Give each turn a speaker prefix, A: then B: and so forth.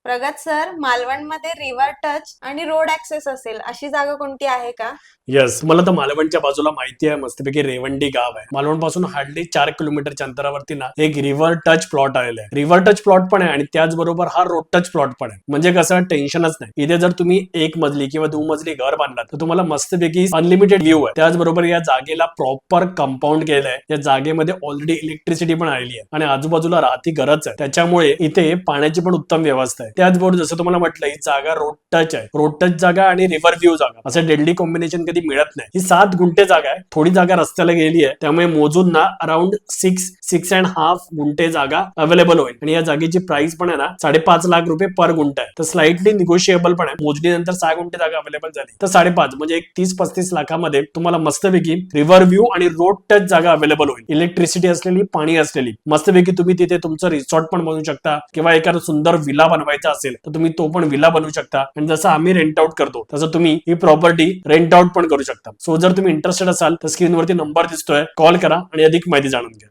A: प्रगत sir, मालवणमध्ये river touch आणि road access असेल अशी जागा कोणती आहे का?
B: येस, मला तर मालवणच्या बाजूला माहिती आहे. मस्तपैकी रेवंडी गाव आहे. मालवण पासून हार्डली 4 किलोमीटरच्या अंतरावरती ना एक रिव्हर टच प्लॉट आलेला आहे. रिव्हर टच प्लॉट पण आहे आणि त्याचबरोबर हा रोड टच प्लॉट पण आहे. म्हणजे कसं टेन्शनच नाही. इथे जर तुम्ही एक मजली किंवा 2 मजली घर बांधलात तर तुम्हाला मस्तपैकी अनलिमिटेड व्ह्यू आहे. त्याचबरोबर या जागेला प्रॉपर कंपाऊंड केलंय. या जागेमध्ये ऑलरेडी इलेक्ट्रिसिटी पण आलेली आहे आणि आजूबाजूला राहती घरच आहे. त्याच्यामुळे इथे पाण्याची पण उत्तम व्यवस्था आहे. त्याचबरोबर जसं तुम्हाला म्हटलं, ही जागा रोड टच आहे. रोड टच जागा आणि रिव्हर व्ह्यू जागा असं डेडली कॉम्बिनेशन कधी मिळत नाही. ही 7 गुंठे जागा आहे. थोडी जागा रस्त्याला गेली आहे, त्यामुळे मोजून ना अराउंड 6.5 गुंठे जागा अवेलेबल होईल. आणि या जागेची प्राइस पण आहे ना 5.5 लाख रुपये पर गुंठा आहे. तर स्लाइटली निगोशिएबल पण आहे. मोजणीनंतर 6 गुंठे जागा अवेलेबल झाली तर 5.5 म्हणजे एक 30-35 लाखामध्ये तुम्हाला मस्तपैकी रिव्हर व्ह्यू आणि रोड टच जागा अवेलेबल होईल. इलेक्ट्रिसिटी असलेली, पाणी असलेली. मस्तपैकी तुम्ही तिथे तुमचं रिसॉर्ट पण बनवू शकता किंवा एखादा सुंदर विला बनवायचा असेल तर तुम्ही तो पण विला बनवू शकता. आणि जसं आम्ही रेंट आउट करतो तसं तुम्ही ही प्रॉपर्टी रेंट आउट पण करू शकता. सो जर तुम्ही इंटरेस्टेड असाल तर स्क्रीनवरती नंबर दिसतोय, कॉल करा आणि अधिक माहिती जाणून घ्या.